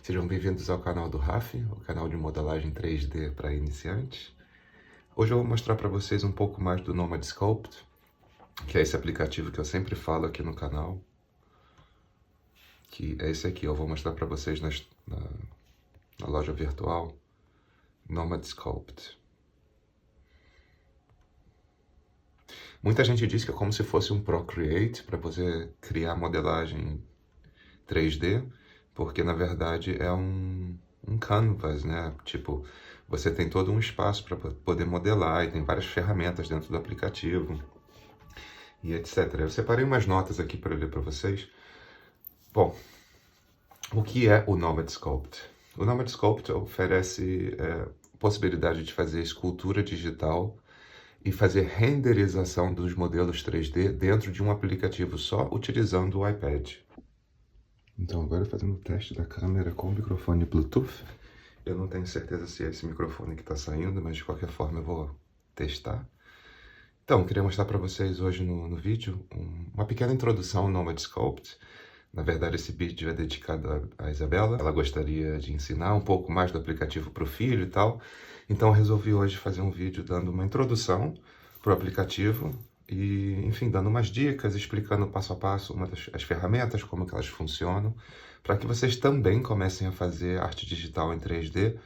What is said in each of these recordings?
Sejam bem-vindos ao canal do RAF, o canal de modelagem 3D para iniciantes. Hoje eu vou mostrar para vocês um pouco mais do Nomad Sculpt, que é esse aplicativo que eu sempre falo aqui no canal, que é esse aqui. Eu vou mostrar para vocês na loja virtual, Nomad Sculpt. Muita gente diz que é como se fosse um Procreate para você criar modelagem 3D, porque na verdade é um canvas, né? Tipo, você tem todo um espaço para poder modelar e tem várias ferramentas dentro do aplicativo e etc. Eu separei umas notas aqui para ler para vocês. Bom, o que é o Nomad Sculpt? O Nomad Sculpt oferece possibilidade de fazer escultura digital e fazer renderização dos modelos 3D dentro de um aplicativo só, utilizando o iPad. Então, agora fazendo o teste da câmera com o microfone Bluetooth. Eu não tenho certeza se é esse microfone que está saindo, mas de qualquer forma eu vou testar. Então, eu queria mostrar para vocês hoje no vídeo uma pequena introdução ao Nomad Sculpt. Na verdade, esse vídeo é dedicado a Isabela. Ela gostaria de ensinar um pouco mais do aplicativo para o filho e tal. Então, eu resolvi hoje fazer um vídeo dando uma introdução para o aplicativo e, enfim, dando umas dicas, explicando passo a passo as ferramentas, como que elas funcionam, para que vocês também comecem a fazer arte digital em 3D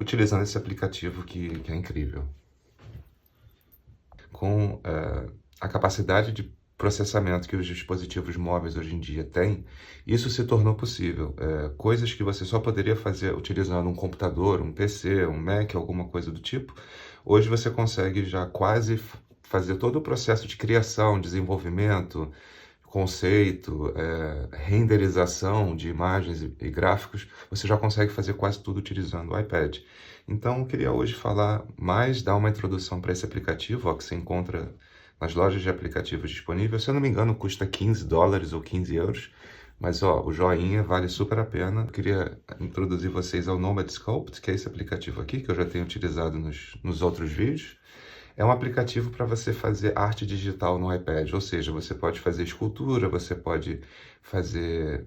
utilizando esse aplicativo que é incrível. Com a capacidade de processamento que os dispositivos móveis hoje em dia têm, isso se tornou possível. Coisas que você só poderia fazer utilizando um computador, um PC, um Mac, alguma coisa do tipo, hoje você consegue já quase fazer todo o processo de criação, desenvolvimento, conceito, renderização de imagens e gráficos, você já consegue fazer quase tudo utilizando o iPad. Então, eu queria hoje falar mais, dar uma introdução para esse aplicativo, que você encontra nas lojas de aplicativos disponíveis. Se eu não me engano, custa $15 ou 15 euros, mas o joinha vale super a pena. Eu queria introduzir vocês ao Nomad Sculpt, que é esse aplicativo aqui, que eu já tenho utilizado nos outros vídeos. É um aplicativo para você fazer arte digital no iPad, ou seja, você pode fazer escultura, você pode fazer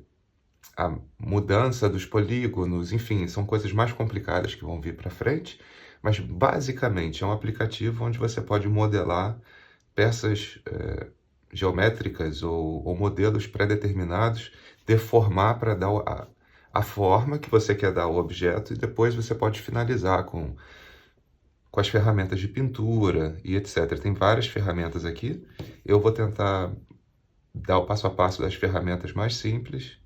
a mudança dos polígonos, enfim, são coisas mais complicadas que vão vir para frente, mas basicamente é um aplicativo onde você pode modelar peças geométricas ou modelos pré-determinados, deformar para dar a forma que você quer dar ao objeto e depois você pode finalizar com as ferramentas de pintura e etc. Tem várias ferramentas aqui. Eu vou tentar dar o passo a passo das ferramentas mais simples,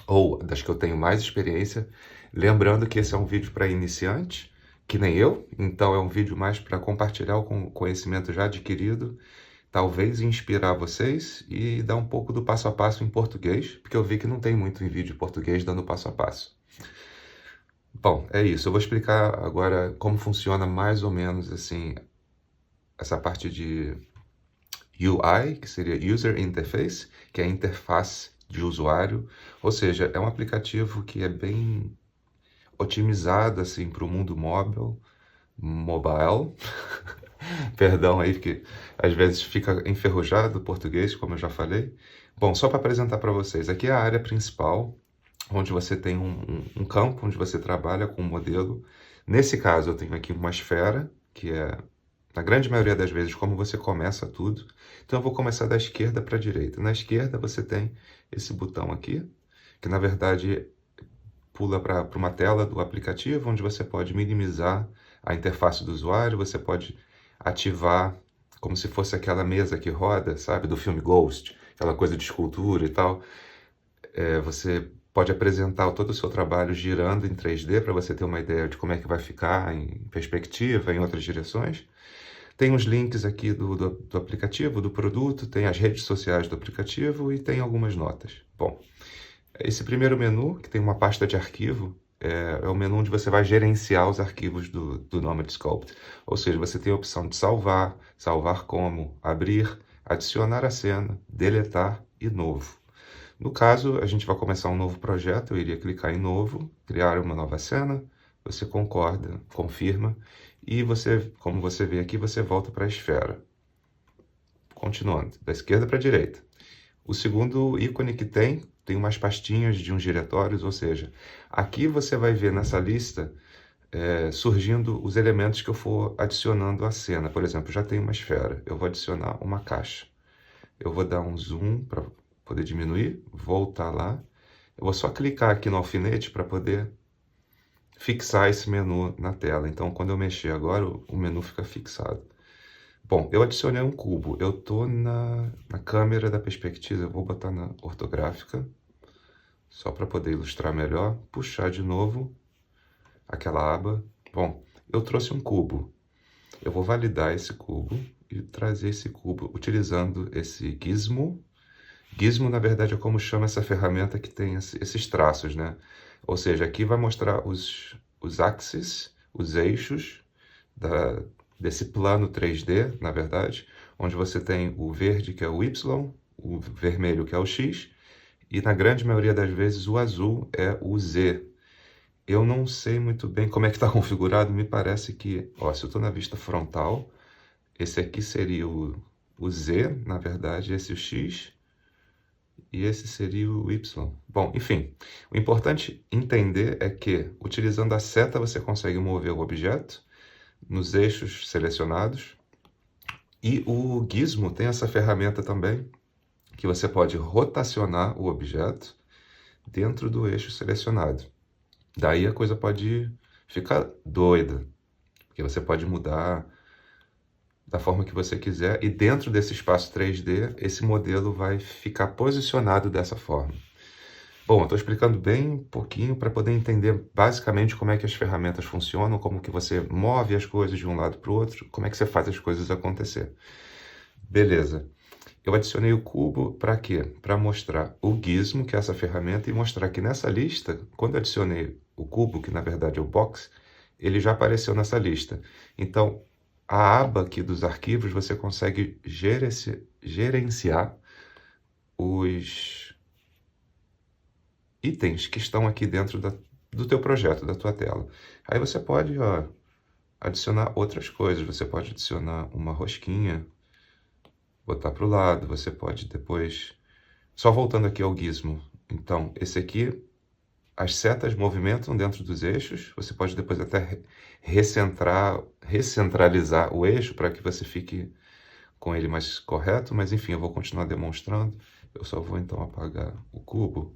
ou das que eu tenho mais experiência. Lembrando que esse é um vídeo para iniciante, que nem eu, então é um vídeo mais para compartilhar o conhecimento já adquirido, talvez inspirar vocês e dar um pouco do passo a passo em português, porque eu vi que não tem muito em vídeo em português dando passo a passo. Bom, é isso. Eu vou explicar agora como funciona mais ou menos assim essa parte de UI, que seria User Interface, que é a interface de usuário, ou seja, é um aplicativo que é bem otimizado assim para o mundo mobile. Perdão aí, porque às vezes fica enferrujado o português, como eu já falei. Bom, só para apresentar para vocês, aqui é a área principal, onde você tem um campo, onde você trabalha com um modelo. Nesse caso, eu tenho aqui uma esfera, que é, na grande maioria das vezes, como você começa tudo. Então, eu vou começar da esquerda para a direita. Na esquerda, você tem esse botão aqui, que na verdade pula para uma tela do aplicativo, onde você pode minimizar a interface do usuário, você pode ativar como se fosse aquela mesa que roda, sabe, do filme Ghost, aquela coisa de escultura e tal. Você pode apresentar todo o seu trabalho girando em 3D para você ter uma ideia de como é que vai ficar em perspectiva, em outras direções. Tem os links aqui do aplicativo, do produto, tem as redes sociais do aplicativo e tem algumas notas. Bom, esse primeiro menu, que tem uma pasta de arquivo, é o menu onde você vai gerenciar os arquivos do Nomad Sculpt. Ou seja, você tem a opção de salvar, salvar como, abrir, adicionar a cena, deletar e novo. No caso, a gente vai começar um novo projeto, eu iria clicar em novo, criar uma nova cena, você concorda, confirma, e você, como você vê aqui, você volta para a esfera. Continuando, da esquerda para a direita. O segundo ícone que tem umas pastinhas de uns diretórios, ou seja, aqui você vai ver nessa lista surgindo os elementos que eu for adicionando à cena. Por exemplo, já tem uma esfera, eu vou adicionar uma caixa. Eu vou dar um zoom para poder diminuir, voltar lá. Eu vou só clicar aqui no alfinete para poder fixar esse menu na tela. Então, quando eu mexer agora, o menu fica fixado. Bom, eu adicionei um cubo. Eu estou na câmera da perspectiva, eu vou botar na ortográfica, só para poder ilustrar melhor. Puxar de novo aquela aba. Bom, eu trouxe um cubo. Eu vou validar esse cubo e trazer esse cubo utilizando esse gizmo. Gizmo, na verdade, é como chama essa ferramenta que tem esses traços, né? Ou seja, aqui vai mostrar os axes, os eixos desse plano 3D, na verdade, onde você tem o verde, que é o Y, o vermelho, que é o X, e na grande maioria das vezes o azul é o Z. Eu não sei muito bem como é que está configurado, me parece que, ó, se eu estou na vista frontal, esse aqui seria o Z, na verdade, esse é o X, e esse seria o Y. Bom, enfim, o importante entender é que, utilizando a seta, você consegue mover o objeto nos eixos selecionados, e o gizmo tem essa ferramenta também, que você pode rotacionar o objeto dentro do eixo selecionado. Daí a coisa pode ficar doida, porque você pode mudar da forma que você quiser, e dentro desse espaço 3D, esse modelo vai ficar posicionado dessa forma. Bom, eu estou explicando bem pouquinho para poder entender basicamente como é que as ferramentas funcionam, como que você move as coisas de um lado para o outro, como é que você faz as coisas acontecer. Beleza. Eu adicionei o cubo para quê? Para mostrar o gizmo, que é essa ferramenta, e mostrar que nessa lista, quando eu adicionei o cubo, que na verdade é o box, ele já apareceu nessa lista. Então, a aba aqui dos arquivos, você consegue gerenciar os itens que estão aqui dentro do teu projeto, da tua tela. Aí você pode, ó, adicionar outras coisas. Você pode adicionar uma rosquinha, botar para o lado. Você pode depois... Só voltando aqui ao gizmo. Então, esse aqui, as setas movimentam dentro dos eixos. Você pode depois até recentralizar o eixo para que você fique com ele mais correto. Mas, enfim, eu vou continuar demonstrando. Eu só vou, então, apagar o cubo,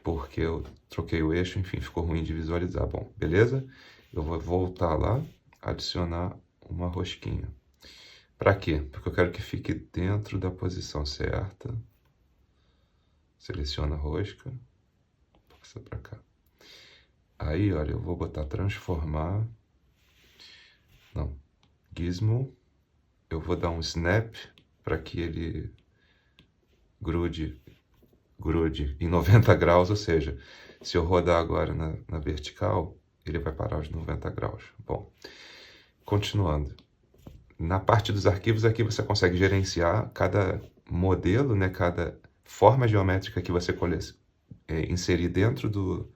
porque eu troquei o eixo, enfim, ficou ruim de visualizar. Bom, beleza? Eu vou voltar lá, adicionar uma rosquinha. Para quê? Porque eu quero que fique dentro da posição certa. Seleciona a rosca, passa para cá. Aí, olha, eu vou botar transformar. Não, gizmo. Eu vou dar um snap para que ele grude em 90 graus, ou seja, se eu rodar agora na vertical, ele vai parar aos 90 graus. Bom, continuando. Na parte dos arquivos aqui você consegue gerenciar cada modelo, né, cada forma geométrica que você inserir dentro do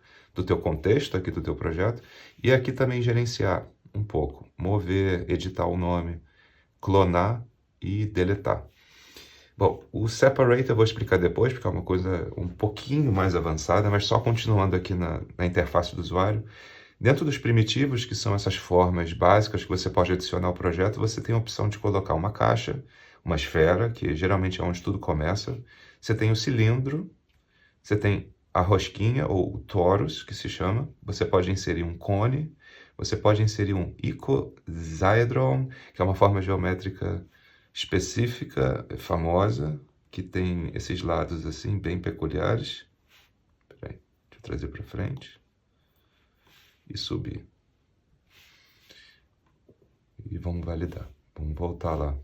teu contexto, aqui do teu projeto, e aqui também gerenciar um pouco, mover, editar o nome, clonar e deletar. Bom, o separate eu vou explicar depois, porque é uma coisa um pouquinho mais avançada, mas só continuando aqui na interface do usuário. Dentro dos primitivos, que são essas formas básicas que você pode adicionar ao projeto, você tem a opção de colocar uma caixa, uma esfera, que geralmente é onde tudo começa. Você tem o cilindro, você tem a rosquinha, ou o torus, que se chama. Você pode inserir um cone, você pode inserir um icosaedron, que é uma forma geométrica específica, famosa, que tem esses lados assim, bem peculiares. Peraí, deixa eu trazer para frente. E subir. E vamos validar. Vamos voltar lá.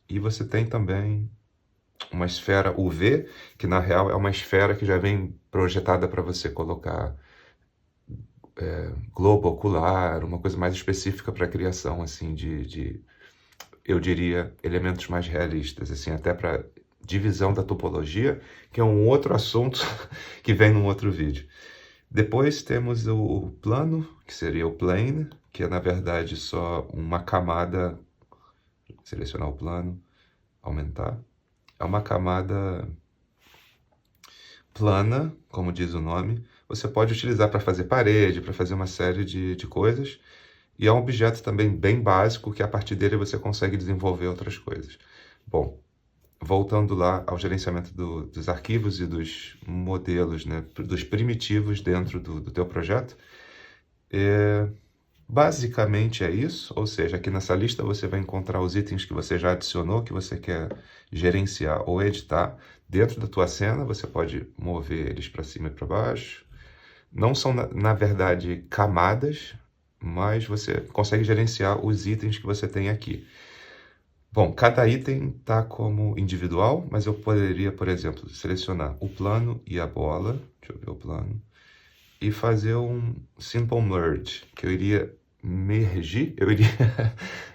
E você tem também uma esfera UV, que na real é uma esfera que já vem projetada para você colocar globo ocular, uma coisa mais específica para a criação, assim, eu diria, elementos mais realistas, assim, até para divisão da topologia, que é um outro assunto que vem num outro vídeo. Depois temos o plano, que seria o plane, que é na verdade só uma camada. Selecionar o plano, aumentar. é uma camada plana, como diz o nome. Você pode utilizar para fazer parede, para fazer uma série de coisas. E é um objeto também bem básico, que a partir dele você consegue desenvolver outras coisas. Bom, voltando lá ao gerenciamento dos arquivos e dos modelos, né, dos primitivos dentro do teu projeto, basicamente é isso, ou seja, aqui nessa lista você vai encontrar os itens que você já adicionou, que você quer gerenciar ou editar. Dentro da tua cena, você pode mover eles para cima e para baixo. Não são, na verdade, camadas, mas você consegue gerenciar os itens que você tem aqui. Bom, cada item está como individual, mas eu poderia, por exemplo, selecionar o plano e a bola. Deixa eu ver o plano. E fazer um simple merge, que eu iria mergir, eu iria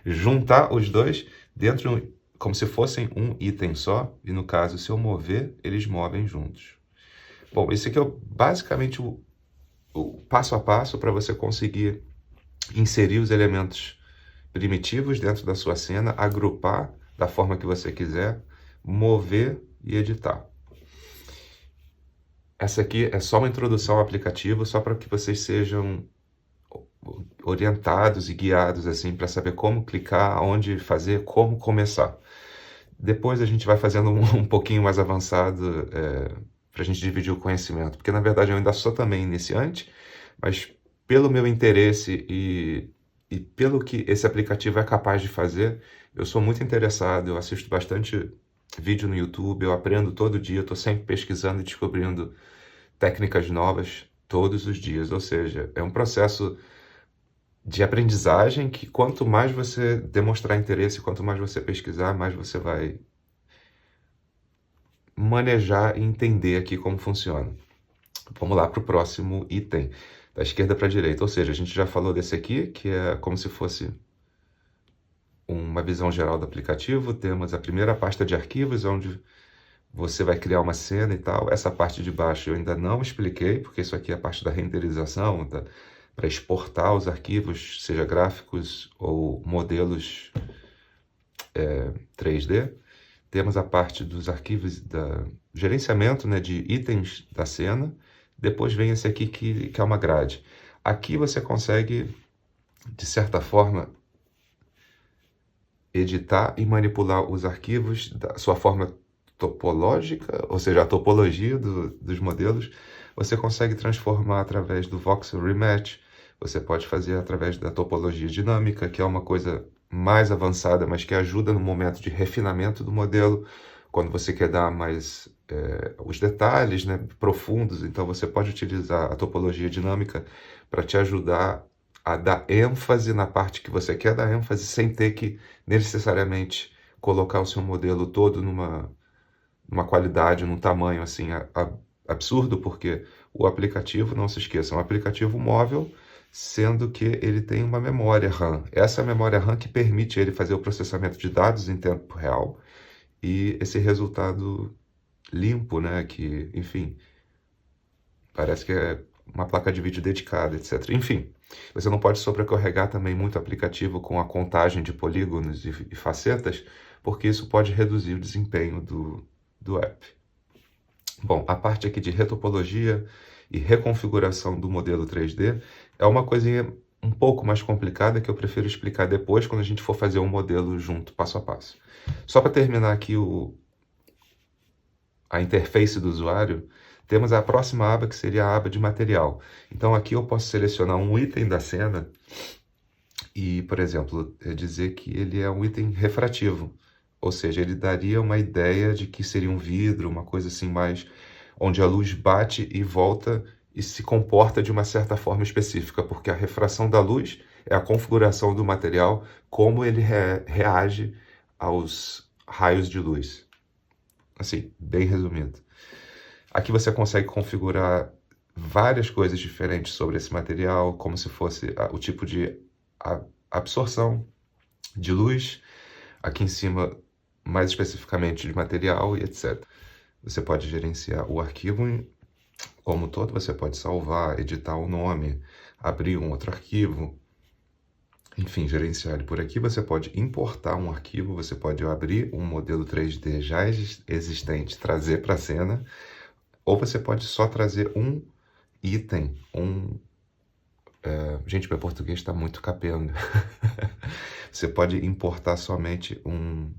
juntar os dois dentro, como se fossem um item só. E no caso, se eu mover, eles movem juntos. Bom, esse aqui é basicamente o passo a passo para você conseguir inserir os elementos primitivos dentro da sua cena, agrupar da forma que você quiser, mover e editar. Essa aqui é só uma introdução ao aplicativo, só para que vocês sejam orientados e guiados assim para saber como clicar, onde fazer, como começar. Depois a gente vai fazendo um pouquinho mais avançado para a gente dividir o conhecimento, porque na verdade eu ainda sou também iniciante, mas pelo meu interesse e pelo que esse aplicativo é capaz de fazer, eu sou muito interessado, eu assisto bastante vídeo no YouTube, eu aprendo todo dia, estou sempre pesquisando e descobrindo técnicas novas todos os dias, ou seja, é um processo de aprendizagem que quanto mais você demonstrar interesse, quanto mais você pesquisar, mais você vai manejar e entender aqui como funciona. Vamos lá para o próximo item, da esquerda para a direita, ou seja, a gente já falou desse aqui, que é como se fosse uma visão geral do aplicativo. Temos a primeira pasta de arquivos, onde você vai criar uma cena e tal. Essa parte de baixo eu ainda não expliquei, porque isso aqui é a parte da renderização, para exportar os arquivos, seja gráficos ou modelos 3D. Temos a parte dos arquivos, gerenciamento, né, de itens da cena. Depois vem esse aqui que é uma grade. Aqui você consegue, de certa forma, editar e manipular os arquivos da sua forma topológica, ou seja, a topologia dos modelos. Você consegue transformar através do voxel rematch, você pode fazer através da topologia dinâmica, que é uma coisa mais avançada, mas que ajuda no momento de refinamento do modelo, quando você quer dar mais os detalhes, né, profundos. Então você pode utilizar a topologia dinâmica para te ajudar a dar ênfase na parte que você quer dar ênfase, sem ter que necessariamente colocar o seu modelo todo numa qualidade, num tamanho assim absurdo, porque o aplicativo, não se esqueça, é um aplicativo móvel, sendo que ele tem uma memória RAM. Essa memória RAM que permite ele fazer o processamento de dados em tempo real e esse resultado limpo, né, que, enfim, parece que é uma placa de vídeo dedicada, etc. Enfim, você não pode sobrecarregar também muito o aplicativo com a contagem de polígonos e facetas, porque isso pode reduzir o desempenho do app. Bom, a parte aqui de retopologia e reconfiguração do modelo 3D é uma coisinha um pouco mais complicada que eu prefiro explicar depois, quando a gente for fazer um modelo junto, passo a passo. Só para terminar aqui a interface do usuário, temos a próxima aba, que seria a aba de material. Então aqui eu posso selecionar um item da cena e, por exemplo, dizer que ele é um item refrativo. Ou seja, ele daria uma ideia de que seria um vidro, uma coisa assim mais onde a luz bate e volta e se comporta de uma certa forma específica, porque a refração da luz é a configuração do material, como ele reage aos raios de luz. Assim, bem resumido. Aqui você consegue configurar várias coisas diferentes sobre esse material, como se fosse o tipo de absorção de luz, aqui em cima, mais especificamente de material e etc. Você pode gerenciar o arquivo como um todo, você pode salvar, editar o nome, abrir um outro arquivo, enfim, gerenciar ele por aqui. Você pode importar um arquivo, você pode abrir um modelo 3D já existente, trazer para a cena, ou você pode só trazer um item, gente, meu português está muito capenga. Você pode importar somente um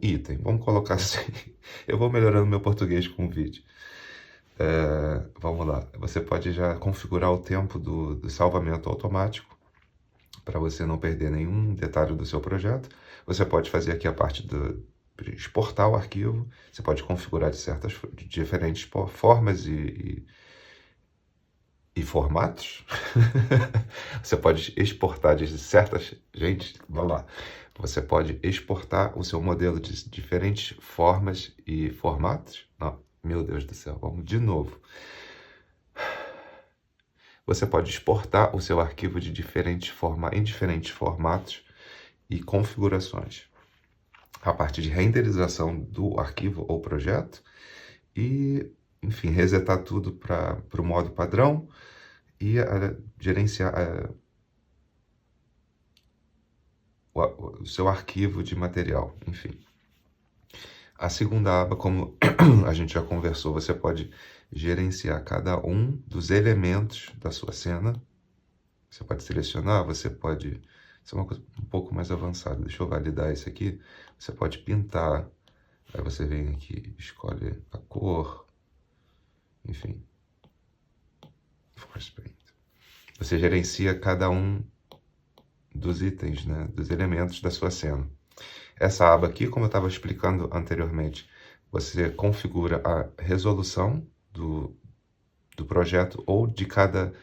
item, vamos colocar assim. Eu vou melhorando meu português com o vídeo. Vamos lá, você pode já configurar o tempo do salvamento automático, para você não perder nenhum detalhe do seu projeto. Você pode fazer aqui a parte de exportar o arquivo, você pode configurar de diferentes formas e formatos. Você pode exportar de certas... Gente, vamos lá. Você pode exportar o seu modelo de diferentes formas e formatos. Não, meu Deus do céu, vamos de novo. Você pode exportar o seu arquivo em diferentes formatos e configurações. A parte de renderização do arquivo ou projeto e, enfim, resetar tudo para o modo padrão e gerenciar o seu arquivo de material, enfim. A segunda aba, como a gente já conversou, você pode gerenciar cada um dos elementos da sua cena. Você pode selecionar, você pode... Isso é uma coisa um pouco mais avançada. Deixa eu validar isso aqui. Você pode pintar. Aí você vem aqui, escolhe a cor. Enfim. Force Paint. Você gerencia cada um dos itens, né? Dos elementos da sua cena. Essa aba aqui, como eu estava explicando anteriormente, você configura a resolução do projeto ou de cada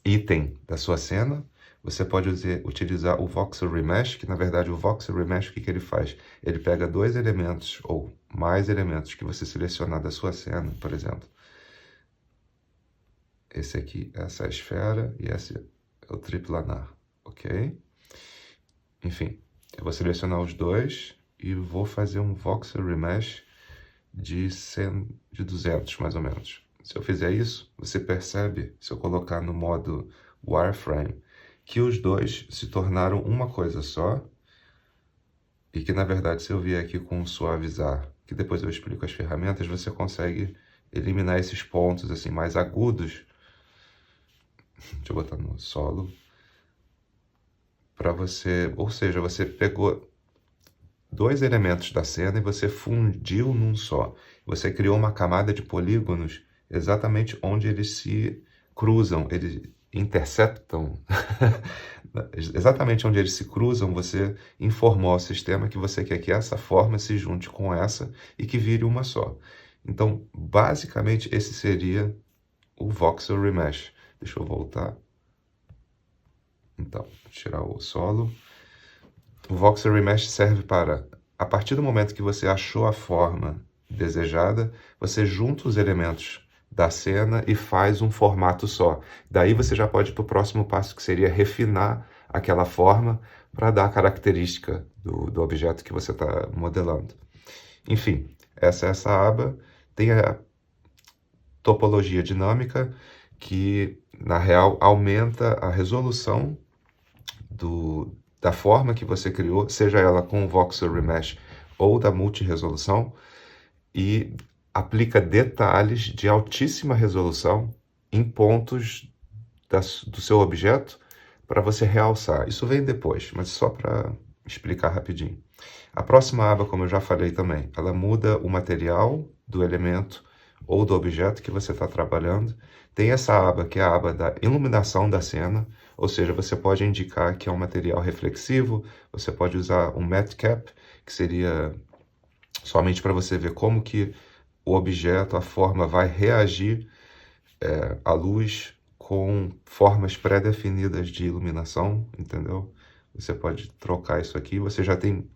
item da sua cena. Você pode utilizar o Voxel Remesh, que na verdade o Voxel Remesh, o que ele faz? Ele pega dois elementos ou mais elementos que você selecionar da sua cena, por exemplo. Esse aqui, essa é a esfera e esse é o triplanar, ok? Enfim, eu vou selecionar os dois e vou fazer um Voxel Remesh de 200 mais ou menos. Se eu fizer isso, você percebe, se eu colocar no modo Wireframe, que os dois se tornaram uma coisa só e que, na verdade, se eu vier aqui com suavizar, que depois eu explico as ferramentas, você consegue eliminar esses pontos assim mais agudos. Deixa eu botar no solo. Para você, ou seja, você pegou dois elementos da cena e você fundiu num só. Você criou uma camada de polígonos exatamente onde eles se cruzam, eles interceptam. Exatamente onde eles se cruzam, você informou ao sistema que você quer que essa forma se junte com essa e que vire uma só. Então, basicamente, esse seria o Voxel Remesh. Deixa eu voltar. Então, tirar o solo. O Voxel Remesh serve para, a partir do momento que você achou a forma desejada, você junta os elementos da cena e faz um formato só. Daí você já pode ir para o próximo passo, que seria refinar aquela forma para dar a característica do objeto que você está modelando. Enfim, essa é essa aba. Tem a topologia dinâmica, que na real aumenta a resolução da forma que você criou, seja ela com o Voxel Remesh ou da multiresolução, e aplica detalhes de altíssima resolução em pontos do seu objeto para você realçar. Isso vem depois, mas só para explicar rapidinho. A próxima aba, como eu já falei também, ela muda o material do elemento ou do objeto que você está trabalhando. Tem essa aba, que é a aba da iluminação da cena, ou seja, você pode indicar que é um material reflexivo, você pode usar um matte cap, que seria somente para você ver como que o objeto, a forma, vai reagir à luz com formas pré-definidas de iluminação, entendeu? Você pode trocar isso aqui, você já tem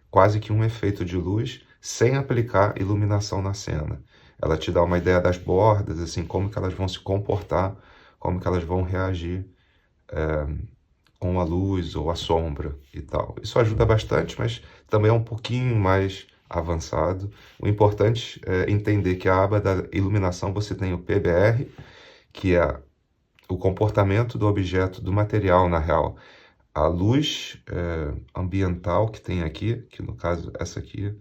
quase que um efeito de luz sem aplicar iluminação na cena. Ela te dá uma ideia das bordas, assim, como que elas vão se comportar, como que elas vão reagir com a luz ou a sombra e tal. Isso ajuda bastante, mas também é um pouquinho mais avançado. O importante é entender que a aba da iluminação você tem o PBR, que é o comportamento do objeto, do material, na real. A luz ambiental que tem aqui, que no caso essa aqui,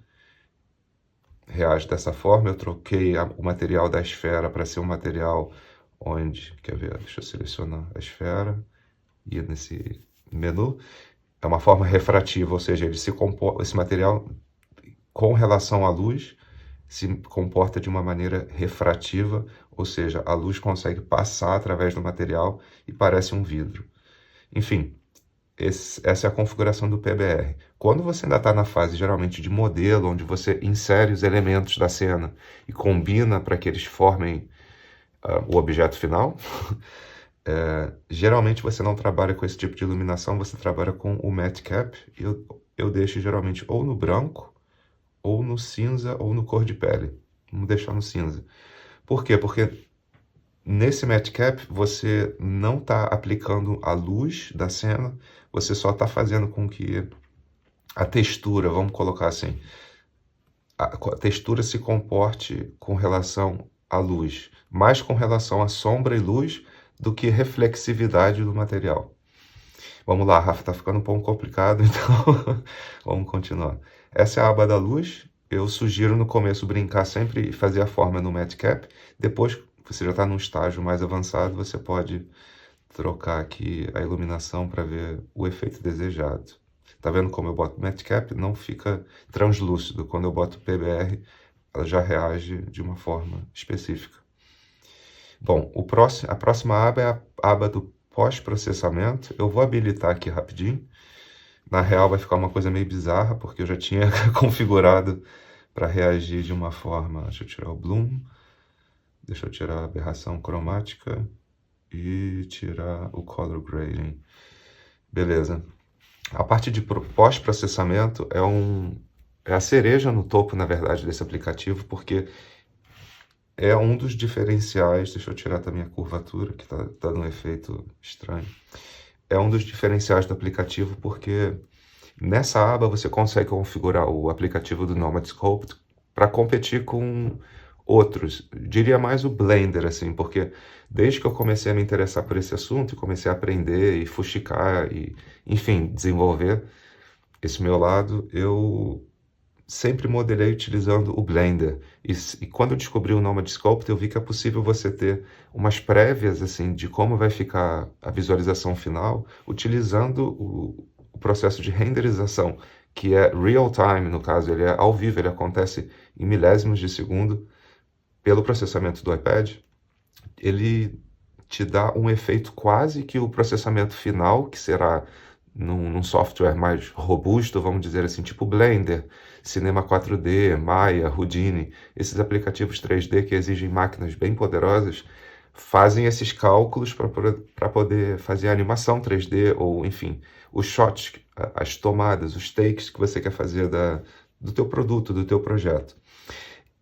reage dessa forma. Eu troquei o material da esfera para ser um material onde, quer ver, deixa eu selecionar a esfera e nesse menu, é uma forma refrativa, ou seja, ele se comporta, esse material com relação à luz se comporta de uma maneira refrativa, ou seja, a luz consegue passar através do material e parece um vidro. Enfim, essa é a configuração do PBR. Quando você ainda está na fase, geralmente, de modelo, onde você insere os elementos da cena e combina para que eles formem o objeto final, geralmente você não trabalha com esse tipo de iluminação, você trabalha com o Matte Cap. Eu deixo geralmente ou no branco, ou no cinza, ou no cor de pele. Vamos deixar no cinza. Por quê? Porque nesse Matte Cap você não está aplicando a luz da cena, você só está fazendo com que a textura, vamos colocar assim, a textura se comporte com relação à luz, mais com relação à sombra e luz do que reflexividade do material. Vamos lá, Rafa, tá ficando um pouco complicado, então vamos continuar. Essa é a aba da luz. Eu sugiro no começo brincar sempre e fazer a forma no Matte Cap. Depois, você já está num estágio mais avançado, você pode trocar aqui a iluminação para ver o efeito desejado. Tá vendo como eu boto Matte Cap? Não fica translúcido. Quando eu boto PBR, ela já reage de uma forma específica. Bom, a próxima aba é a aba do pós-processamento. Eu vou habilitar aqui rapidinho. Na real vai ficar uma coisa meio bizarra, porque eu já tinha configurado para reagir de uma forma. Deixa eu tirar o Bloom, deixa eu tirar a aberração cromática e tirar o Color Grading. Beleza. A parte de pós-processamento é a cereja no topo, na verdade, desse aplicativo, porque é um dos diferenciais. Deixa eu tirar também a curvatura, que está dando um efeito estranho. É um dos diferenciais do aplicativo, porque nessa aba você consegue configurar o aplicativo do Nomad Sculpt para competir com outros. Diria mais o Blender, assim, porque desde que eu comecei a me interessar por esse assunto, e comecei a aprender e fuxicar e, enfim, desenvolver esse meu lado, eu sempre modelei utilizando o Blender. E quando eu descobri o Nomad Sculpt, eu vi que é possível você ter umas prévias assim de como vai ficar a visualização final, utilizando o processo de renderização, que é real time, no caso, ele é ao vivo, ele acontece em milésimos de segundo pelo processamento do iPad. Ele te dá um efeito quase que o processamento final, que será num software mais robusto, vamos dizer assim, tipo Blender, Cinema 4D, Maya, Houdini, esses aplicativos 3D que exigem máquinas bem poderosas, fazem esses cálculos para poder fazer a animação 3D, ou enfim, os shots, as tomadas, os takes que você quer fazer do teu produto, do teu projeto.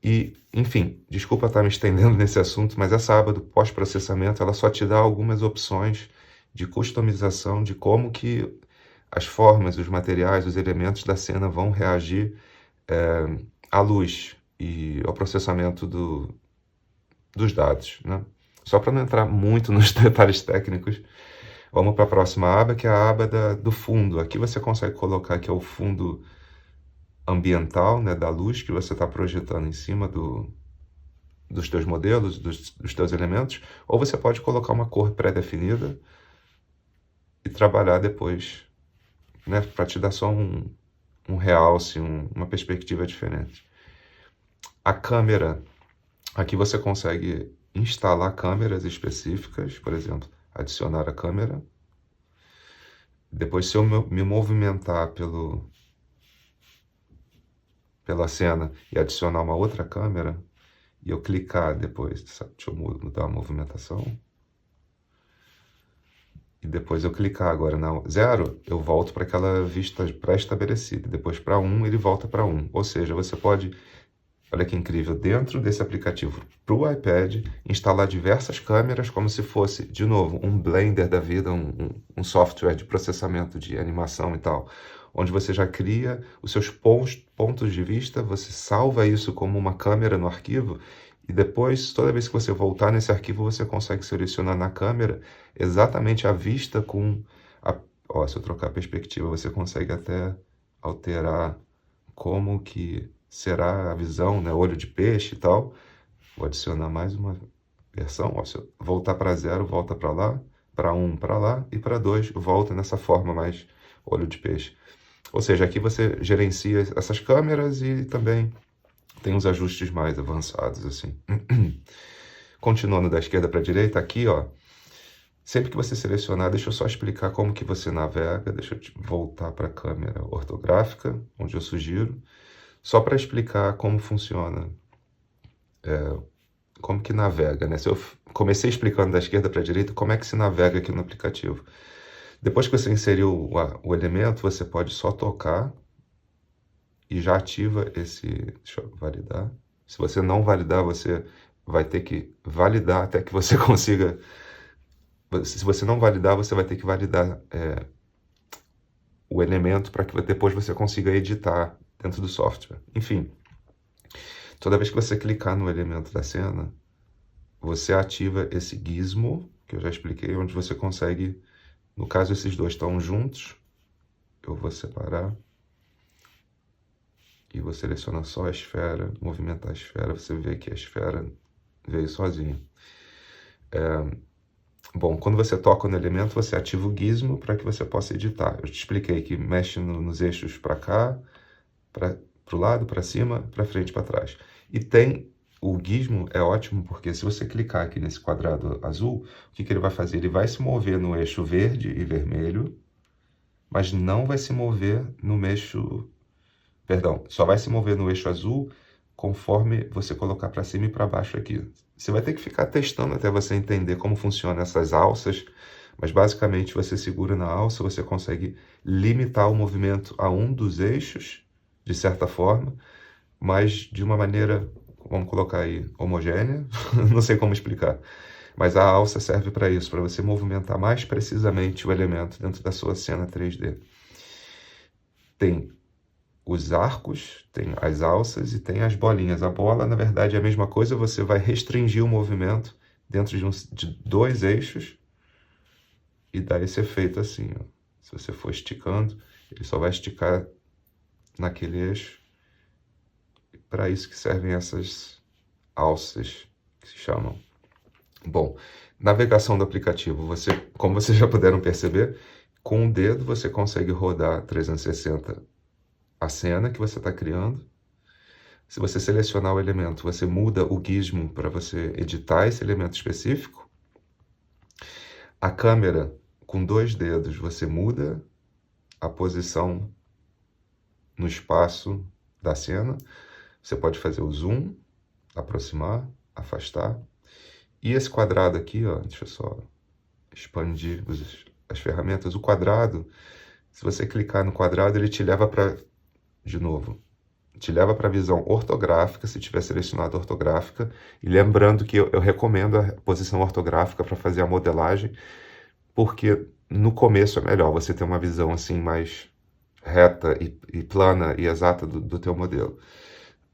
E, enfim, desculpa estar me estendendo nesse assunto, mas essa aba do pós-processamento, ela só te dá algumas opções de customização de como que as formas, os materiais, os elementos da cena vão reagir à luz e ao processamento dos dados, né? Só para não entrar muito nos detalhes técnicos, vamos para a próxima aba, que é a aba do fundo. Aqui você consegue colocar que é o fundo ambiental, né, da luz que você está projetando em cima dos teus modelos, dos teus elementos, ou você pode colocar uma cor pré-definida e trabalhar depois, né, para te dar só um realce, uma perspectiva diferente. A câmera, aqui você consegue instalar câmeras específicas, por exemplo, adicionar a câmera. Depois, se eu me movimentar pela cena e adicionar uma outra câmera, e eu clicar depois, deixa eu mudar a movimentação, e depois eu clicar agora na 0, eu volto para aquela vista pré-estabelecida, depois para 1 ele volta para 1, ou seja, você pode, olha que incrível, dentro desse aplicativo para o iPad, instalar diversas câmeras como se fosse, de novo, um Blender da vida, um software de processamento de animação e tal, onde você já cria os seus pontos de vista, você salva isso como uma câmera no arquivo, E depois, toda vez que você voltar nesse arquivo, você consegue selecionar na câmera exatamente a vista com a... Ó, se eu trocar a perspectiva, você consegue até alterar como que será a visão, né? Olho de peixe e tal. Vou adicionar mais uma versão. Ó, se eu voltar para 0, volta para lá, para 1 para lá, e para 2 volta nessa forma mais olho de peixe. Ou seja, aqui você gerencia essas câmeras e também tem os ajustes mais avançados, assim. Continuando da esquerda para a direita, aqui, ó, sempre que você selecionar, deixa eu só explicar como que você navega, deixa eu voltar para a câmera ortográfica, onde eu sugiro, só para explicar como funciona, como que navega, né? Se eu comecei explicando da esquerda para a direita, como é que se navega aqui no aplicativo. Depois que você inseriu o elemento, você pode só tocar e já ativa esse... Deixa eu validar. Se você não validar, você vai ter que validar até que você consiga... Se você não validar, você vai ter que validar o elemento para que depois você consiga editar dentro do software. Enfim, toda vez que você clicar no elemento da cena, você ativa esse gizmo, que eu já expliquei, onde você consegue... No caso, esses dois estão juntos. Eu vou separar. E vou selecionar só a esfera, movimentar a esfera, você vê que a esfera veio sozinha. Bom, quando você toca no elemento, você ativa o gizmo para que você possa editar. Eu te expliquei que mexe nos eixos para cá, para o lado, para cima, para frente, para trás. E tem... O gizmo é ótimo porque se você clicar aqui nesse quadrado azul, o que ele vai fazer? Ele vai se mover no eixo verde e vermelho, mas não vai se mover no eixo... Perdão, só vai se mover no eixo azul conforme você colocar para cima e para baixo aqui. Você vai ter que ficar testando até você entender como funcionam essas alças, mas basicamente você segura na alça, você consegue limitar o movimento a um dos eixos, de certa forma, mas de uma maneira, vamos colocar aí, homogênea, não sei como explicar. Mas a alça serve para isso, para você movimentar mais precisamente o elemento dentro da sua cena 3D. Tem os arcos, tem as alças e tem as bolinhas. A bola, na verdade, é a mesma coisa, você vai restringir o movimento dentro de dois eixos e dá esse efeito assim, ó. Se você for esticando, ele só vai esticar naquele eixo. Para isso que servem essas alças, que se chamam. Bom, navegação do aplicativo. Como vocês já puderam perceber, com o dedo você consegue rodar 360 a cena que você está criando. Se você selecionar o elemento, você muda o gizmo para você editar esse elemento específico. A câmera, com 2 dedos, você muda a posição no espaço da cena. Você pode fazer o zoom, aproximar, afastar. E esse quadrado aqui, ó, deixa eu só expandir as ferramentas. O quadrado, se você clicar no quadrado, ele te leva para... De novo, te leva para a visão ortográfica, se tiver selecionado ortográfica. E lembrando que eu recomendo a posição ortográfica para fazer a modelagem, porque no começo é melhor você ter uma visão assim mais reta e plana e exata do teu modelo.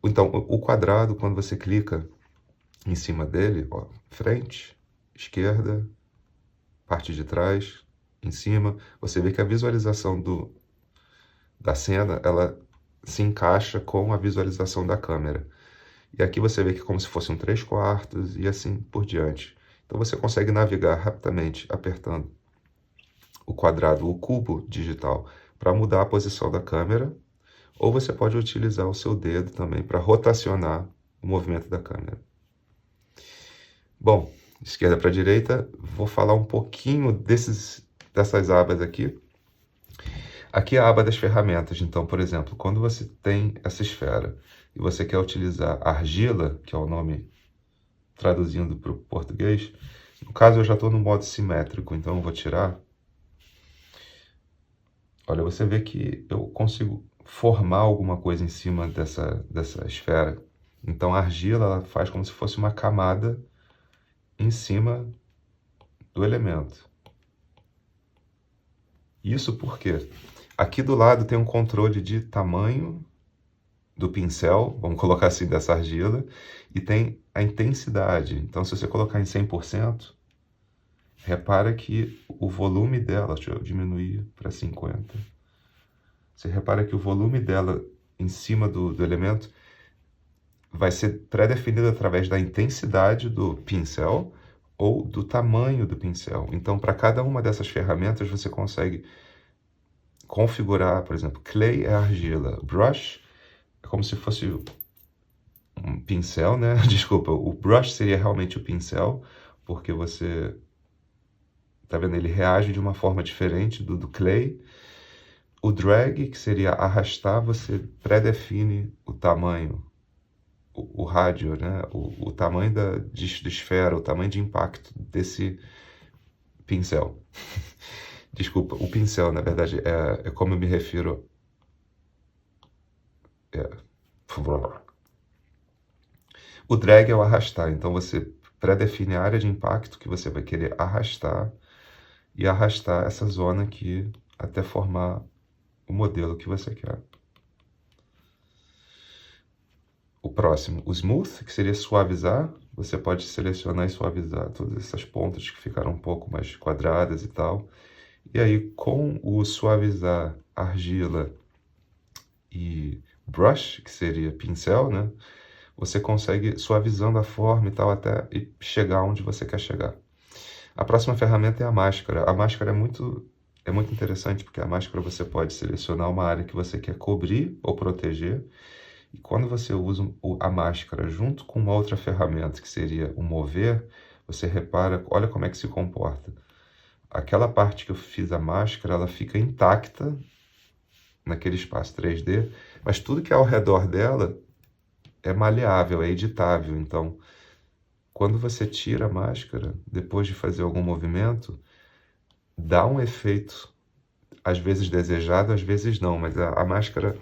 Então, o quadrado, quando você clica em cima dele, ó, frente, esquerda, parte de trás, em cima, você vê que a visualização da cena, ela se encaixa com a visualização da câmera. E aqui você vê que é como se fosse um 3/4 e assim por diante. Então você consegue navegar rapidamente apertando o quadrado, o cubo digital, para mudar a posição da câmera, ou você pode utilizar o seu dedo também para rotacionar o movimento da câmera. Bom, esquerda para direita, vou falar um pouquinho dessas abas aqui. Aqui é a aba das ferramentas. Então, por exemplo, quando você tem essa esfera e você quer utilizar argila, que é o nome traduzindo para o português, no caso eu já estou no modo simétrico, então eu vou tirar. Olha, você vê que eu consigo formar alguma coisa em cima dessa esfera. Então a argila ela faz como se fosse uma camada em cima do elemento. Isso porque aqui do lado tem um controle de tamanho do pincel, vamos colocar assim, dessa argila, e tem a intensidade. Então, se você colocar em 100%, repara que o volume dela, deixa eu diminuir para 50%, você repara que o volume dela em cima do elemento vai ser pré-definido através da intensidade do pincel ou do tamanho do pincel. Então, para cada uma dessas ferramentas, você consegue configurar, por exemplo, clay é argila, brush é como se fosse um pincel, né? Desculpa, o brush seria realmente o pincel, porque você tá vendo, ele reage de uma forma diferente do clay. O drag, que seria arrastar, você pré-define o tamanho, o rádio, né? O tamanho de esfera, o tamanho de impacto desse pincel. Desculpa, o pincel, na verdade, é como eu me refiro. O drag é o arrastar, então você pré-define a área de impacto que você vai querer arrastar e arrastar essa zona aqui até formar o modelo que você quer. O próximo, o smooth, que seria suavizar. Você pode selecionar e suavizar todas essas pontas que ficaram um pouco mais quadradas e tal. E aí, com o suavizar, argila e brush, que seria pincel, né? Você consegue suavizando a forma e tal até chegar onde você quer chegar. A próxima ferramenta é a máscara. A máscara é muito interessante, porque a máscara você pode selecionar uma área que você quer cobrir ou proteger. E quando você usa a máscara junto com uma outra ferramenta, que seria o mover, você repara, olha como é que se comporta. Aquela parte que eu fiz a máscara, ela fica intacta naquele espaço 3D, mas tudo que é ao redor dela é maleável, é editável. Então, quando você tira a máscara, depois de fazer algum movimento, dá um efeito, às vezes desejado, às vezes não, mas a máscara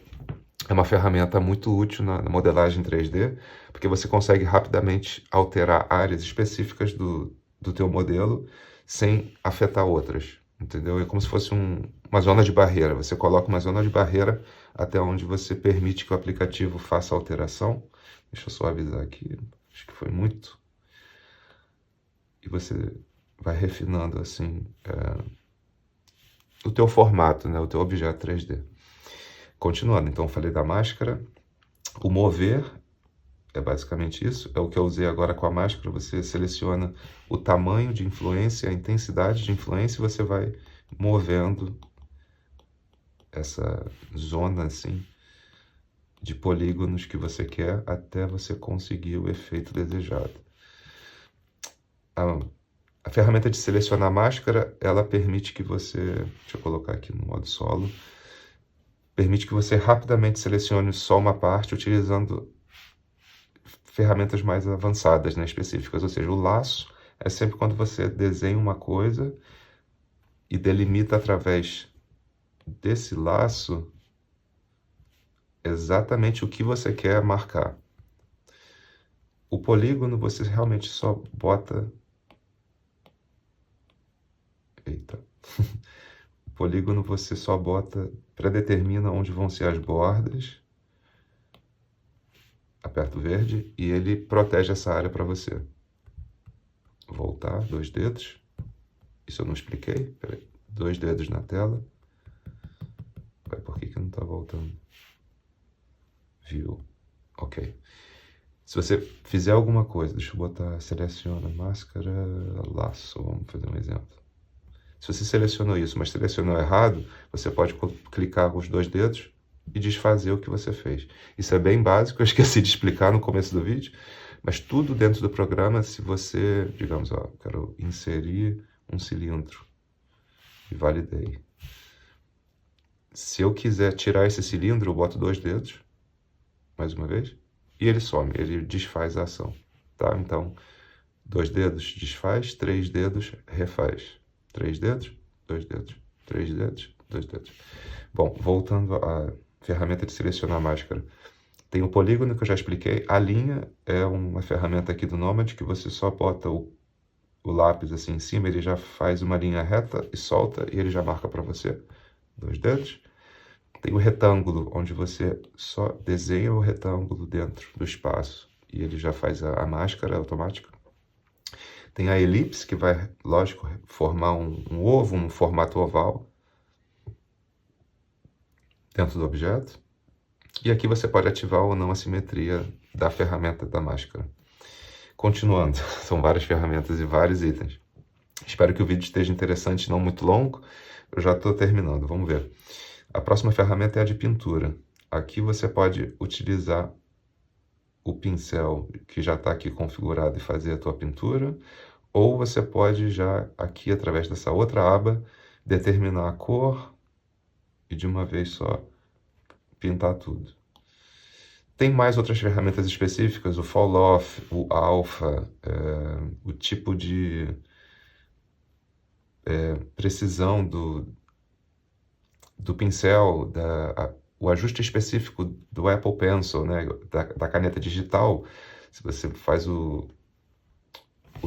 é uma ferramenta muito útil na modelagem 3D, porque você consegue rapidamente alterar áreas específicas do teu modelo sem afetar outras, entendeu? É como se fosse uma zona de barreira. Você coloca uma zona de barreira até onde você permite que o aplicativo faça a alteração. Deixa eu suavizar aqui, acho que foi muito. E você vai refinando assim o teu formato, né? O teu objeto 3D. Continuando, então eu falei da máscara. O mover é basicamente isso, é o que eu usei agora com a máscara. Você seleciona o tamanho de influência, a intensidade de influência, e você vai movendo essa zona assim de polígonos que você quer até você conseguir o efeito desejado. A ferramenta de selecionar máscara, ela permite que você, deixa eu colocar aqui no modo solo, permite que você rapidamente selecione só uma parte utilizando ferramentas mais avançadas, né, específicas. Ou seja, o laço é sempre quando você desenha uma coisa e delimita através desse laço exatamente o que você quer marcar. O polígono você realmente só bota... Eita. O polígono você só bota, predetermina onde vão ser as bordas. Aperta o verde e ele protege essa área para você. Voltar, 2 dedos. Isso eu não expliquei. Peraí. 2 dedos na tela. Vai, por que não está voltando? View. Ok. Se você fizer alguma coisa, deixa eu botar, seleciona máscara, laço, vamos fazer um exemplo. Se você selecionou isso, mas selecionou errado, você pode clicar com os 2 dedos e desfazer o que você fez. Isso é bem básico, eu esqueci de explicar no começo do vídeo, mas tudo dentro do programa, se você, digamos, ó, quero inserir um cilindro e validei. Se eu quiser tirar esse cilindro, eu boto 2 dedos, mais uma vez, e ele some, ele desfaz a ação, tá? Então, 2 dedos desfaz, 3 dedos refaz. 3 dedos, 2 dedos, 3 dedos, 2 dedos. Bom, voltando à ferramenta de selecionar máscara. Tem o polígono que eu já expliquei. A linha é uma ferramenta aqui do Nomad que você só bota o lápis assim em cima, ele já faz uma linha reta e solta e ele já marca para você. 2 dedos. Tem o retângulo, onde você só desenha o retângulo dentro do espaço e ele já faz a máscara automática. Tem a elipse, que vai, lógico, formar um ovo, um formato oval dentro do objeto. E aqui você pode ativar ou não a simetria da ferramenta da máscara. Continuando, são várias ferramentas e vários itens. Espero que o vídeo esteja interessante, não muito longo. Eu já estou terminando, vamos ver. A próxima ferramenta é a de pintura. Aqui você pode utilizar o pincel que já está aqui configurado e fazer a tua pintura, ou você pode já aqui, através dessa outra aba, determinar a cor e de uma vez só pintar tudo. Tem mais outras ferramentas específicas, o Fall Off, o Alpha, o tipo de precisão do pincel, o ajuste específico do Apple Pencil, né, da caneta digital. Se você faz o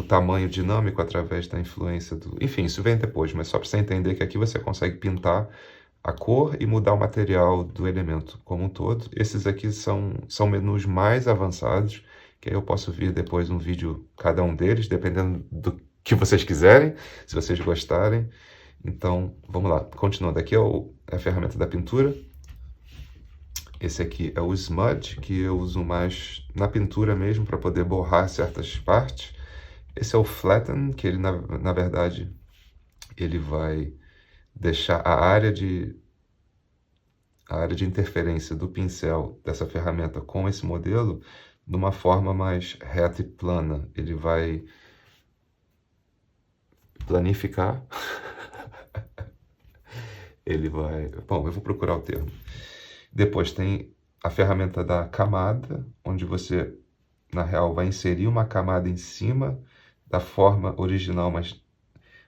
tamanho dinâmico através da influência do... Enfim, isso vem depois, mas só para você entender que aqui você consegue pintar a cor e mudar o material do elemento como um todo. Esses aqui são menus mais avançados, que aí eu posso vir depois um vídeo cada um deles, dependendo do que vocês quiserem, se vocês gostarem. Então, vamos lá. Continuando, aqui é a ferramenta da pintura. Esse aqui é o Smudge, que eu uso mais na pintura mesmo, para poder borrar certas partes. Esse é o Flatten, que ele, na verdade, ele vai deixar a área de interferência do pincel dessa ferramenta com esse modelo de uma forma mais reta e plana. Ele vai planificar. Ele vai... Bom, eu vou procurar o termo. Depois tem a ferramenta da camada, onde você, na real, vai inserir uma camada em cima da forma original, mas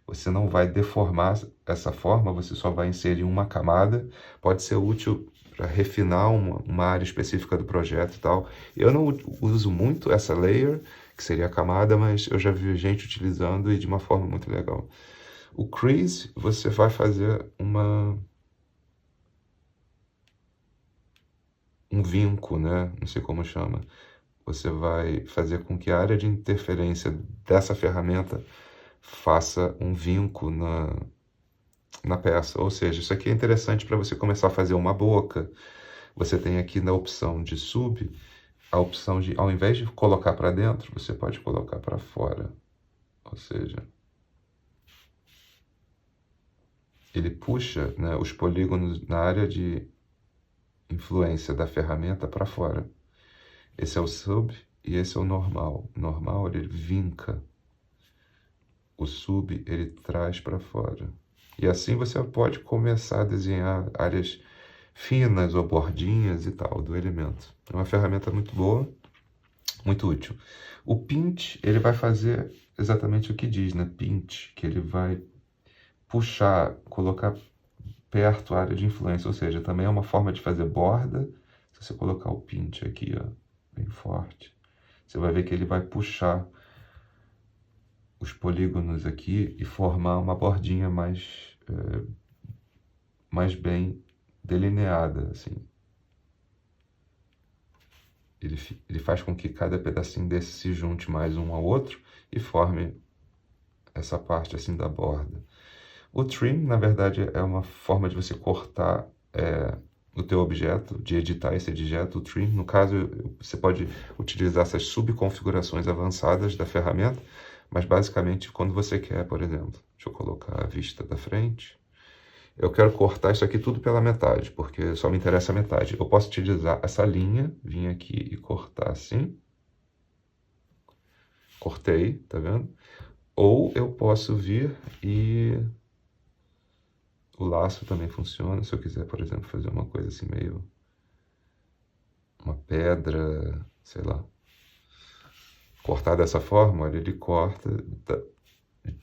você não vai deformar essa forma, você só vai inserir uma camada. Pode ser útil para refinar uma área específica do projeto e tal. Eu não uso muito essa layer, que seria a camada, mas eu já vi gente utilizando e de uma forma muito legal. O crease, você vai fazer um vinco, né? Não sei como chama. Você vai fazer com que a área de interferência dessa ferramenta faça um vinco na peça. Ou seja, isso aqui é interessante para você começar a fazer uma boca. Você tem aqui na opção de sub, a opção de, ao invés de colocar para dentro, você pode colocar para fora. Ou seja, ele puxa, né, os polígonos na área de influência da ferramenta para fora. Esse é o sub e esse é o normal. O normal, ele vinca. O sub, ele traz para fora. E assim você pode começar a desenhar áreas finas ou bordinhas e tal do elemento. É uma ferramenta muito boa, muito útil. O Pinch, ele vai fazer exatamente o que diz, né? Pinch, que ele vai puxar, colocar perto a área de influência, ou seja, também é uma forma de fazer borda. Se você colocar o Pinch aqui, ó, bem forte, você vai ver que ele vai puxar os polígonos aqui e formar uma bordinha mais bem delineada, assim. Ele faz com que cada pedacinho desse se junte mais um ao outro e forme essa parte assim da borda. O trim, na verdade, é uma forma de você cortar o teu objeto, de editar esse objeto. O trim, no caso, você pode utilizar essas subconfigurações avançadas da ferramenta, mas basicamente quando você quer, por exemplo, deixa eu colocar a vista da frente, eu quero cortar isso aqui tudo pela metade, porque só me interessa a metade. Eu posso utilizar essa linha, vir aqui e cortar assim. Cortei, tá vendo? Ou eu posso vir e... O laço também funciona, se eu quiser, por exemplo, fazer uma coisa assim meio... Uma pedra, sei lá. Cortar dessa forma, olha, ele corta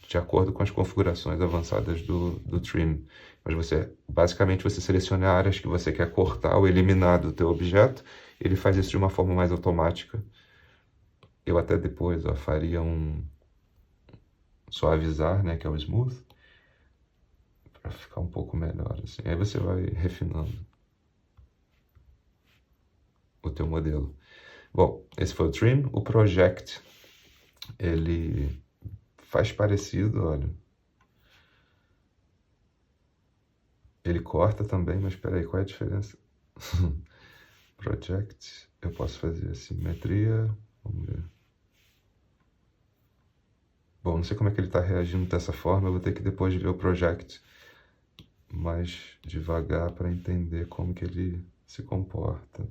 de acordo com as configurações avançadas do trim. Mas basicamente, você seleciona áreas que você quer cortar ou eliminar do teu objeto, ele faz isso de uma forma mais automática. Eu até depois, ó, faria um suavizar, né, que é o smooth, para ficar um pouco melhor, assim. Aí você vai refinando. o teu modelo. Bom, esse foi o Trim. O Project, ele faz parecido, olha. Ele corta também, mas espera aí, qual é a diferença? Project, eu posso fazer simetria, vamos ver. Bom, não sei como é que ele está reagindo dessa forma, eu vou ter que depois ver o Project mais devagar para entender como que ele se comporta.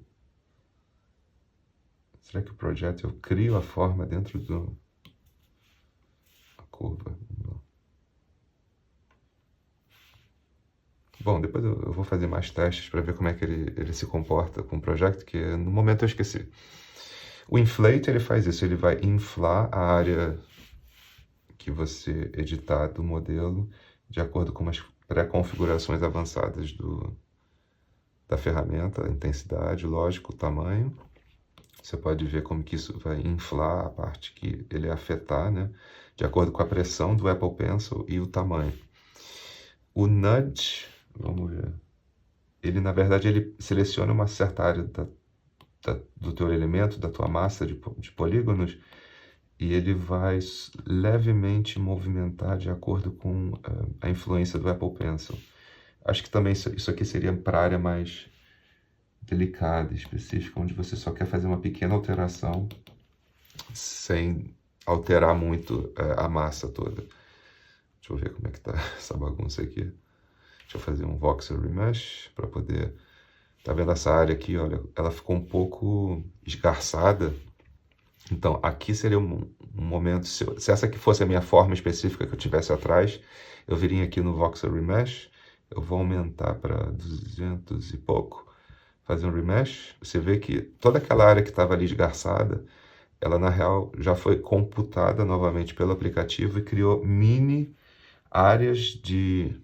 Será que o Project, eu crio a forma dentro da curva? Bom, depois eu vou fazer mais testes para ver como é que ele se comporta com o Project, que no momento eu esqueci. O Inflate, ele faz isso, ele vai inflar a área que você editar do modelo de acordo com as pré-configurações avançadas da ferramenta, a intensidade, lógico, o tamanho. Você pode ver como que isso vai inflar a parte que ele afetar, né? De acordo com a pressão do Apple Pencil e o tamanho. O Nudge, vamos ver. Ele, na verdade, ele seleciona uma certa área do teu elemento, da tua massa de polígonos, e ele vai levemente movimentar de acordo com a influência do Apple Pencil. Acho que também isso aqui seria para a área mais delicada, específica, onde você só quer fazer uma pequena alteração sem alterar muito a massa toda. Deixa eu ver como é que tá essa bagunça aqui. Deixa eu fazer um voxel remesh para poder... Tá vendo essa área aqui, olha? Ela ficou um pouco esgarçada. Então, aqui seria um momento... Se essa aqui fosse a minha forma específica que eu tivesse atrás, eu viria aqui no voxel remesh. Eu vou aumentar para 200 e pouco. Fazer um remesh. Você vê que toda aquela área que estava ali esgarçada, ela na real já foi computada novamente pelo aplicativo e criou mini áreas de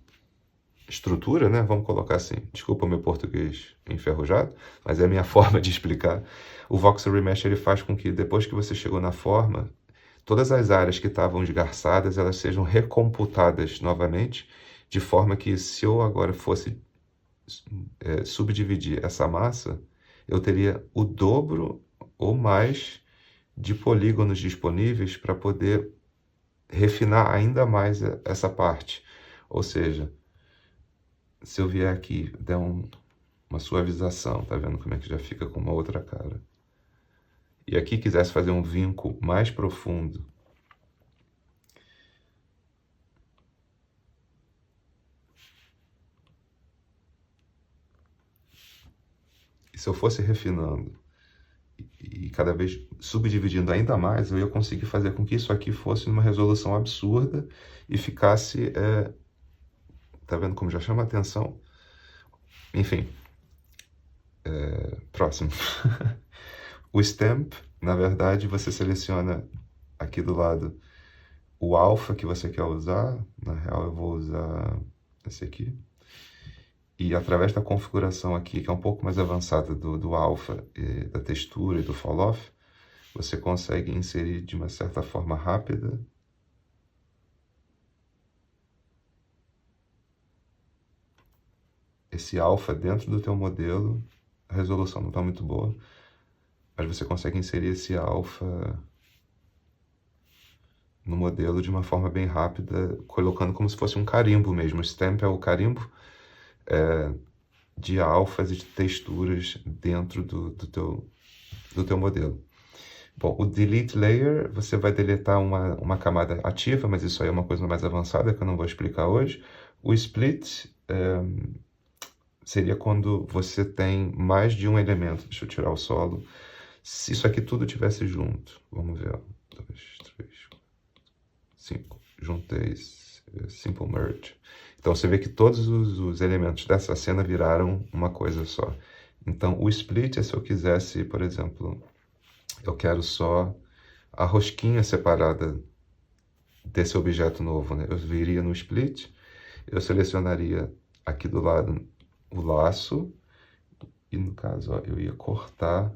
estrutura, né? Vamos colocar assim. Desculpa o meu português enferrujado, mas é a minha forma de explicar. O Voxel Remesh ele faz com que depois que você chegou na forma, todas as áreas que estavam esgarçadas, elas sejam recomputadas novamente, de forma que se eu agora fosse subdividir essa massa, eu teria o dobro ou mais de polígonos disponíveis para poder refinar ainda mais essa parte. Ou seja, se eu vier aqui, der uma suavização, tá vendo como é que já fica com uma outra cara? E aqui quisesse fazer um vinco mais profundo, e se eu fosse refinando e cada vez subdividindo ainda mais, eu ia conseguir fazer com que isso aqui fosse numa resolução absurda e ficasse... tá vendo como já chama a atenção? Enfim, próximo. O Stamp, na verdade, você seleciona aqui do lado o alfa que você quer usar. Na real, eu vou usar esse aqui. E através da configuração aqui, que é um pouco mais avançada do alfa, da textura e do fall-off, você consegue inserir de uma certa forma rápida esse alfa dentro do teu modelo. A resolução não está muito boa, mas você consegue inserir esse alfa no modelo de uma forma bem rápida, colocando como se fosse um carimbo mesmo. O Stamp é o carimbo de alfas e de texturas dentro do teu modelo. Bom, o Delete Layer, você vai deletar uma camada ativa, mas isso aí é uma coisa mais avançada que eu não vou explicar hoje. O Split seria quando você tem mais de um elemento. Deixa eu tirar o solo. Se isso aqui tudo tivesse junto, vamos ver, 2, 3, 4, 5, juntei, Simple Merge. Então você vê que todos os elementos dessa cena viraram uma coisa só. Então o Split é se eu quisesse, por exemplo, eu quero só a rosquinha separada desse objeto novo, né? Eu viria no Split, eu selecionaria aqui do lado o laço, e no caso, ó, eu ia cortar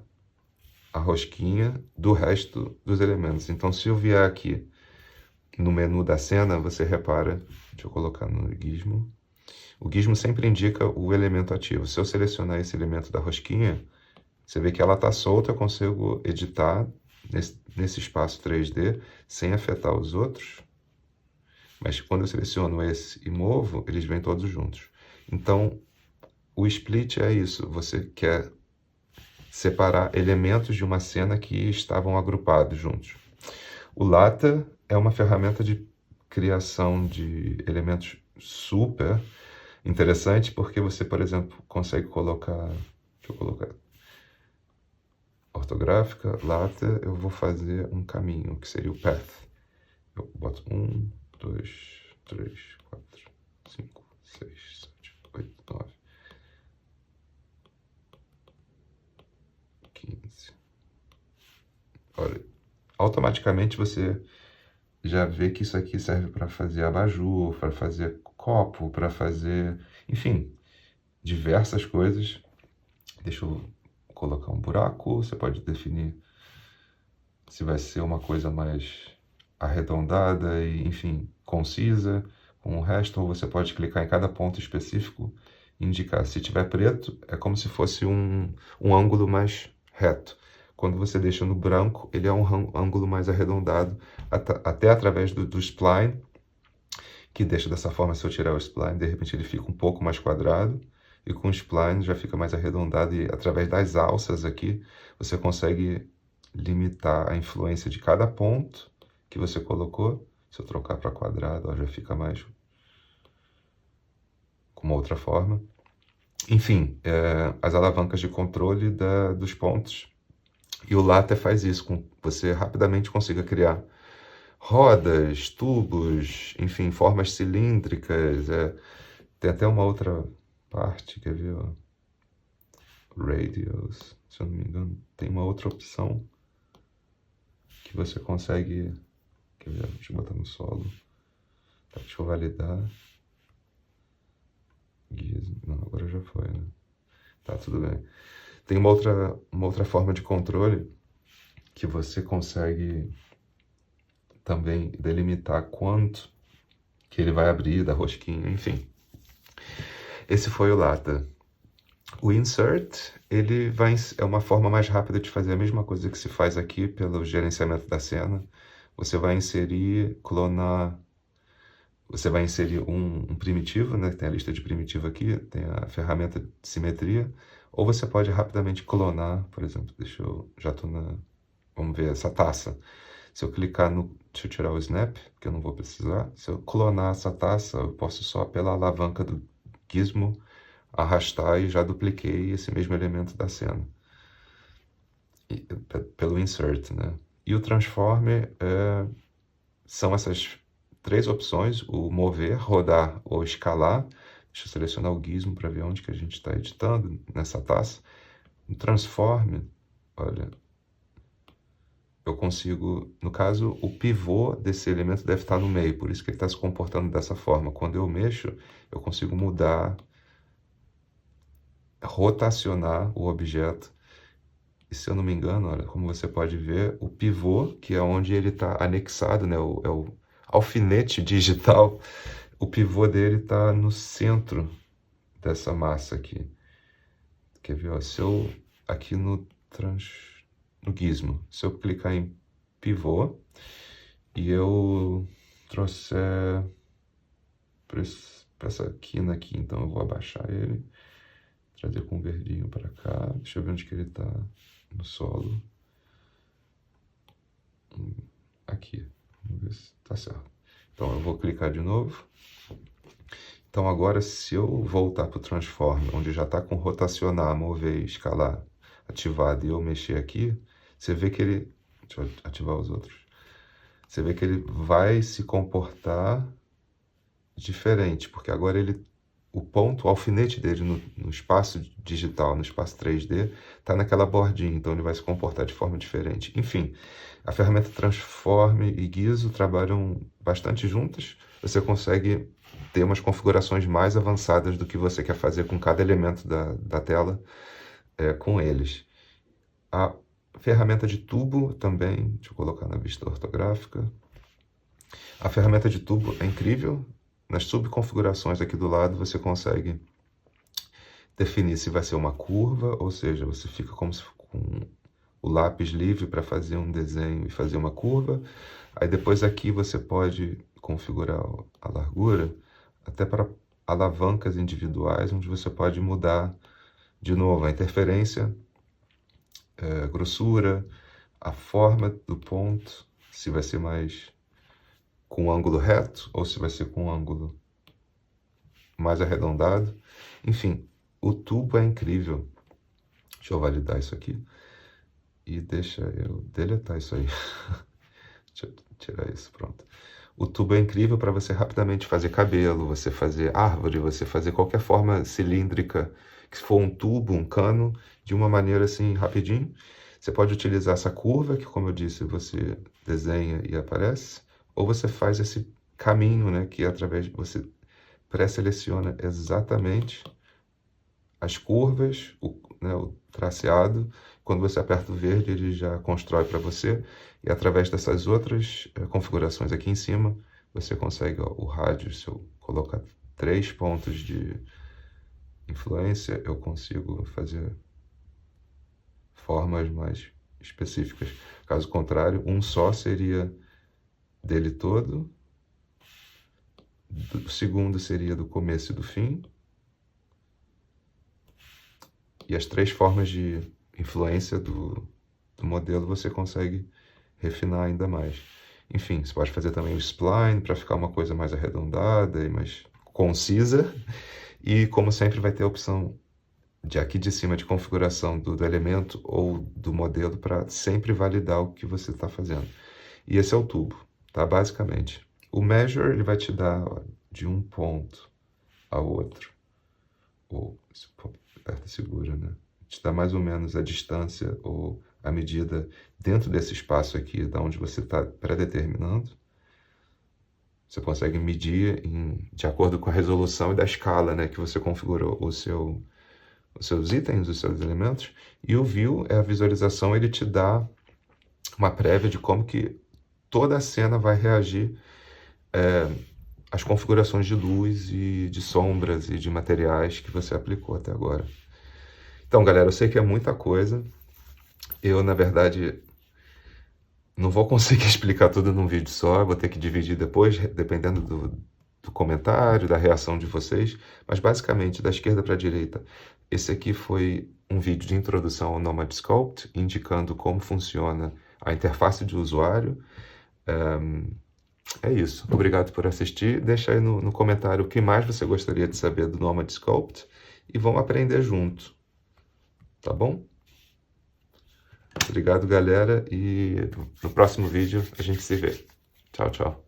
a rosquinha do resto dos elementos. Então, se eu vier aqui no menu da cena, você repara, deixa eu colocar no gizmo, o gizmo sempre indica o elemento ativo. Se eu selecionar esse elemento da rosquinha, Você vê que ela está solta, eu consigo editar nesse espaço 3D sem afetar os outros. Mas quando eu seleciono esse e movo, eles vêm todos juntos. Então, o split é isso. Você quer separar elementos de uma cena que estavam agrupados juntos. O Lata é uma ferramenta de criação de elementos super interessante, porque você, por exemplo, consegue colocar... Deixa eu colocar... Ortográfica, Lata, eu vou fazer um caminho, que seria o path. Eu boto 1, 2, 3, 4, 5, 6, 7, 8, 9, 15. Olha, automaticamente você já vê que isso aqui serve para fazer abajur, para fazer copo, para fazer, enfim, diversas coisas. Deixa eu colocar um buraco, você pode definir se vai ser uma coisa mais arredondada e, enfim, concisa, com o resto, ou você pode clicar em cada ponto específico e indicar. Se tiver preto, é como se fosse um ângulo mais reto. Quando você deixa no branco, ele é um ângulo mais arredondado, até através do spline, que deixa dessa forma. Se eu tirar o spline, de repente ele fica um pouco mais quadrado, e com o spline já fica mais arredondado, e através das alças aqui, você consegue limitar a influência de cada ponto que você colocou. Se eu trocar para quadrado, ó, já fica mais com uma outra forma. Enfim, as alavancas de controle dos pontos. E o Lata faz isso, com você rapidamente consiga criar rodas, tubos, enfim, formas cilíndricas. Tem até uma outra parte, quer ver? Ó? Radius, se eu não me engano, tem uma outra opção que você consegue... Quer ver? Deixa eu botar no solo. Tá, deixa eu validar. Não, agora já foi, né? Tá, tudo bem. Tem uma outra forma de controle que você consegue também delimitar quanto que ele vai abrir da rosquinha, enfim. Esse foi o Lata. O Insert, é uma forma mais rápida de fazer a mesma coisa que se faz aqui pelo gerenciamento da cena. Você vai inserir, clonar... Você vai inserir um primitivo, né? Tem a lista de primitivo aqui, tem a ferramenta de simetria, ou você pode rapidamente clonar, por exemplo, já estou vamos ver essa taça. Se eu clicar deixa eu tirar o snap, que eu não vou precisar. Se eu clonar essa taça, eu posso só pela alavanca do gizmo arrastar e já dupliquei esse mesmo elemento da cena. Pelo insert, né? E o transform são essas 3 opções: o mover, rodar ou escalar. Deixa eu selecionar o gizmo para ver onde que a gente está editando nessa taça. No transform, olha, eu consigo, no caso, o pivô desse elemento deve estar no meio, por isso que ele está se comportando dessa forma. Quando eu mexo, eu consigo mudar, rotacionar o objeto. E se eu não me engano, olha, como você pode ver, o pivô, que é onde ele está anexado, né, é o alfinete digital, o pivô dele está no centro dessa massa aqui. Quer ver? Ó, se eu, aqui no gizmo, se eu clicar em pivô e eu trouxer para essa quina aqui, então eu vou abaixar ele, trazer com o verdinho para cá. Deixa eu ver onde que ele está no solo. Aqui. Vamos ver se está certo. Então eu vou clicar de novo. Então agora, se eu voltar para o Transform, onde já está com rotacionar, mover, escalar ativado, e eu mexer aqui, você vê que ele... Deixa eu ativar os outros. Você vê que ele vai se comportar diferente, porque agora o ponto, o alfinete dele no espaço digital, no espaço 3D, está naquela bordinha, então ele vai se comportar de forma diferente. Enfim, a ferramenta Transform e Gizo trabalham bastante juntas. Você consegue ter umas configurações mais avançadas do que você quer fazer com cada elemento da tela com eles. A ferramenta de tubo também, deixa eu colocar na vista ortográfica. A ferramenta de tubo é incrível. Nas subconfigurações aqui do lado, você consegue definir se vai ser uma curva, ou seja, você fica como se com o lápis livre para fazer um desenho e fazer uma curva. Aí depois aqui você pode configurar a largura até para alavancas individuais, onde você pode mudar de novo a interferência, a grossura, a forma do ponto, se vai ser mais com ângulo reto ou se vai ser com ângulo mais arredondado. Enfim, o tubo é incrível. Deixa eu validar isso aqui. E deixa eu deletar isso aí. Deixa eu tirar isso, pronto. O tubo é incrível para você rapidamente fazer cabelo, você fazer árvore, você fazer qualquer forma cilíndrica, que se for um tubo, um cano, de uma maneira assim, rapidinho. Você pode utilizar essa curva, que como eu disse, você desenha e aparece, ou você faz esse caminho, né, que através de você pré-seleciona exatamente as curvas, o traceado. Quando você aperta o verde, ele já constrói para você. E através dessas outras configurações aqui em cima, você consegue o rádio. Se eu colocar 3 pontos de influência, eu consigo fazer formas mais específicas. Caso contrário, um só seria dele todo. O segundo seria do começo e do fim. E as 3 formas de influência do modelo você consegue refinar ainda mais. Enfim, você pode fazer também o spline para ficar uma coisa mais arredondada e mais concisa. E como sempre vai ter a opção de aqui de cima de configuração do elemento ou do modelo para sempre validar o que você está fazendo. E esse é o tubo, tá? Basicamente. O measure ele vai te dar de um ponto a outro. Ou aperta e segura, né? Te dá mais ou menos a distância ou a medida dentro desse espaço aqui, da onde você está pré-determinando. Você consegue medir de acordo com a resolução e da escala, né, que você configurou os seus itens, os seus elementos. E o view é a visualização, ele te dá uma prévia de como que toda a cena vai reagir às configurações de luz e de sombras e de materiais que você aplicou até agora. Então, galera, eu sei que é muita coisa. Eu, na verdade, não vou conseguir explicar tudo num vídeo só. Vou ter que dividir depois, dependendo do comentário, da reação de vocês. Mas, basicamente, da esquerda para a direita, esse aqui foi um vídeo de introdução ao Nomad Sculpt, indicando como funciona a interface de usuário. É isso. Obrigado por assistir. Deixa aí no comentário o que mais você gostaria de saber do Nomad Sculpt e vamos aprender junto. Tá bom? Obrigado, galera, e no próximo vídeo a gente se vê. Tchau, tchau.